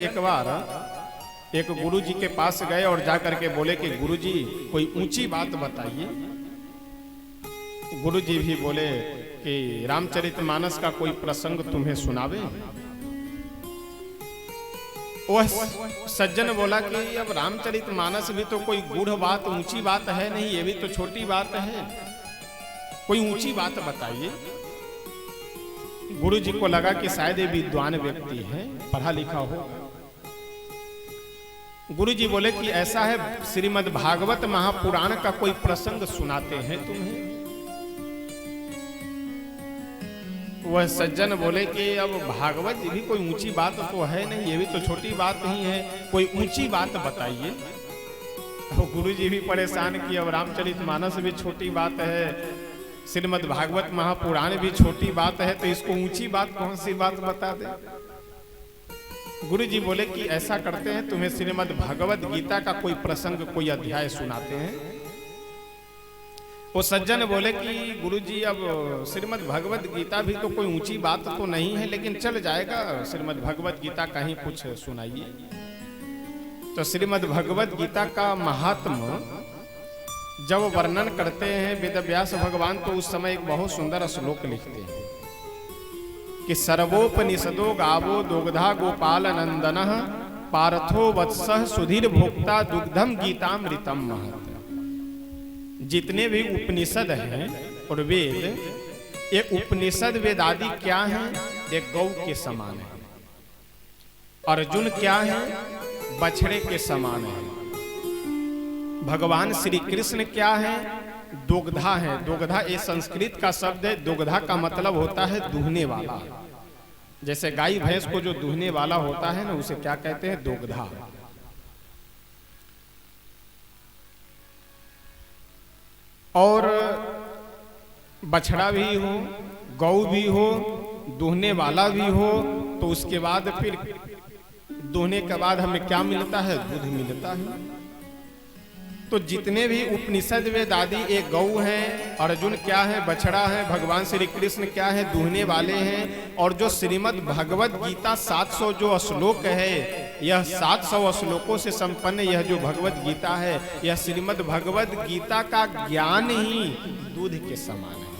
एक बार एक गुरुजी के पास गए और जाकर के बोले कि गुरुजी कोई ऊंची बात बताइए। गुरुजी भी बोले कि रामचरितमानस का कोई प्रसंग तुम्हें सुनावे। वह सज्जन बोला कि अब रामचरितमानस भी तो कोई गूढ़ बात ऊंची बात है नहीं, ये भी तो छोटी बात है, कोई ऊंची बात बताइए। गुरुजी को लगा कि शायद ये विद्वान व्यक्ति है, पढ़ा लिखा हो। गुरुजी बोले कि ऐसा है, श्रीमद् भागवत महापुराण का कोई प्रसंग सुनाते हैं तुम्हें। वह सज्जन बोले कि अब भागवत भी कोई ऊंची बात तो है नहीं, ये भी तो छोटी बात ही है, कोई ऊंची बात बताइए। तो गुरुजी भी परेशान कि अब रामचरितमानस भी छोटी बात है, श्रीमद् भागवत महापुराण भी छोटी बात है, तो इसको ऊंची बात कौन सी बात बता दे। गुरुजी बोले कि ऐसा करते हैं, तुम्हें श्रीमद् भगवद गीता का कोई प्रसंग कोई अध्याय सुनाते हैं। वो सज्जन बोले कि गुरुजी अब श्रीमद् भगवद गीता भी तो कोई ऊंची बात तो नहीं है, लेकिन चल जाएगा, श्रीमद् भगवद गीता का ही कुछ सुनाइए। तो श्रीमद् भगवद गीता का महात्म जब वर्णन करते हैं वेदव्यास भगवान, तो उस समय एक बहुत सुंदर श्लोक लिखते हैं कि सर्वोपनिषदो गावो दुग्धा गोपाल नंदनः पार्थो वत्सः सुधीर भोक्ता दुग्धम गीतामृतम महत्। जितने भी उपनिषद हैं और वेद, ये उपनिषद वेद आदि क्या हैं? ये गौ के समान है। अर्जुन क्या है? बछड़े के समान है। भगवान श्री कृष्ण क्या है? दुग्धा है। दुग्धा ये संस्कृत का शब्द है। दुग्धा का मतलब होता है दूहने वाला। जैसे गाय भैंस को जो दूहने वाला होता है ना, उसे क्या कहते हैं? दुग्धा। और बछड़ा भी हो, गौ भी हो, दूहने वाला भी हो, तो उसके बाद फिर दूहने के बाद हमें क्या मिलता है? दूध मिलता है। तो जितने भी उपनिषद वेद आदि एक गौ है, अर्जुन क्या है? बछड़ा है, भगवान श्री कृष्ण क्या है? दूहने वाले हैं। और जो श्रीमद् भगवद गीता 700 जो श्लोक है, यह 700 श्लोकों से संपन्न यह जो भगवद गीता है, यह श्रीमद् भगवद गीता का ज्ञान ही दूध के समान है।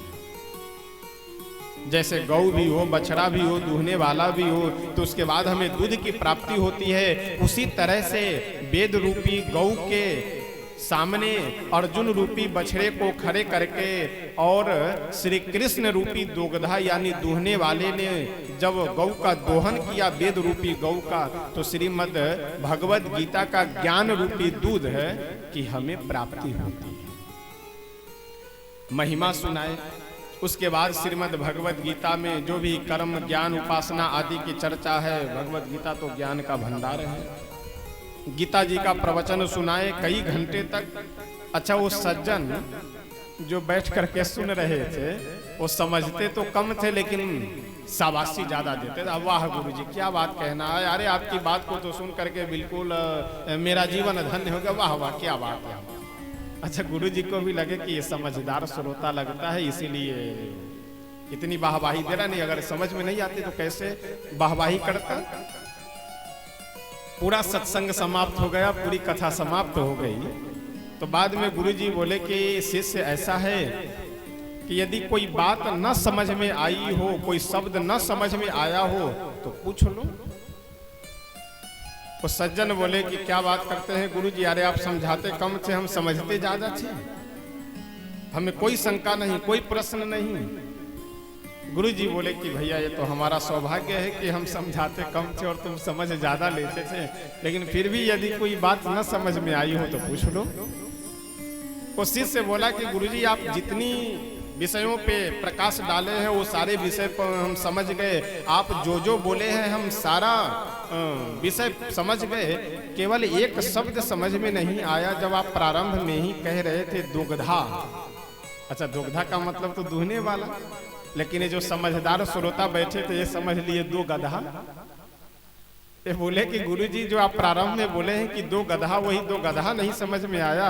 जैसे गौ भी हो, बछड़ा भी हो, दूहने वाला भी हो, तो उसके बाद हमें दूध की प्राप्ति होती है। उसी तरह से वेद रूपी गौ के सामने अर्जुन रूपी बछड़े को खड़े करके और श्री कृष्ण रूपी दुग्धा यानी दूहने वाले ने जब गौ का दोहन किया, वेद रूपी गौ का, तो श्रीमद् भगवद गीता का ज्ञान रूपी दूध है कि हमें प्राप्ति होती है। महिमा सुनाए। उसके बाद श्रीमद् भगवद गीता में जो भी कर्म ज्ञान उपासना आदि की चर्चा है, भगवद गीता तो ज्ञान का भंडार है। गीता जी का प्रवचन सुनाए कई घंटे तक। अच्छा, वो सज्जन जो बैठ करके सुन रहे थे, वो समझते तो कम थे, लेकिन शाबाशी ज्यादा देते थे। वाह गुरुजी, क्या बात कहना है, अरे आपकी बात को तो सुन करके बिल्कुल मेरा जीवन धन्य हो गया, वाह वाह क्या बात है। अच्छा, गुरुजी को भी लगे कि ये समझदार श्रोता लगता है, इसीलिए इतनी वाहवाही दे रहा। नहीं, अगर समझ में नहीं आती तो कैसे वाहवाही करता। पूरा सत्संग समाप्त हो गया, पूरी कथा समाप्त हो गई। तो बाद में गुरुजी बोले कि शिष्य ऐसा है कि यदि कोई बात न समझ में आई हो, कोई शब्द न समझ में आया हो, तो पूछ लो। तो सज्जन बोले कि क्या बात करते हैं गुरुजी, अरे आप समझाते कम थे, हम समझते ज्यादा थे, हमें कोई शंका नहीं, कोई प्रश्न नहीं। गुरुजी बोले कि भैया ये तो हमारा सौभाग्य है कि हम समझाते कम थे और तुम समझ ज्यादा लेते थे, लेकिन फिर भी यदि कोई बात न समझ में आई हो तो पूछ लो। कोशिश से बोला कि गुरुजी आप जितनी विषयों पे प्रकाश डाले हैं वो सारे विषय पर हम समझ गए, आप जो जो बोले हैं हम सारा विषय समझ गए, केवल एक शब्द समझ में नहीं आया जब आप प्रारंभ में ही कह रहे थे दुग्धा। अच्छा, दुग्धा का मतलब तो दूहने वाला, लेकिन ये जो समझदार श्रोता बैठे थे ये समझ लिए दो गधा। ये बोले कि गुरुजी जो आप प्रारंभ में बोले हैं कि दो गधा, वही दो गधा नहीं समझ में आया,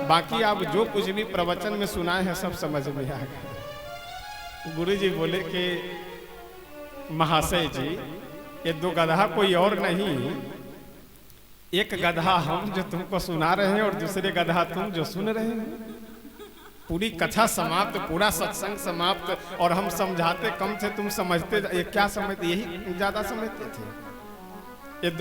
बाकी आप जो कुछ भी प्रवचन में सुनाए हैं सब समझ में आ गया। गुरुजी बोले कि महाशय जी, ये दो गधा कोई और नहीं, एक गधा हम जो तुमको सुना रहे हैं और दूसरे गधा तुम जो सुन रहे हैं। पूरी कथा समाप्त, पूरा सत्संग समाप्त, और हम समझाते कम थे, तुम समझते, ये क्या समझते, यही ज्यादा समझते थे।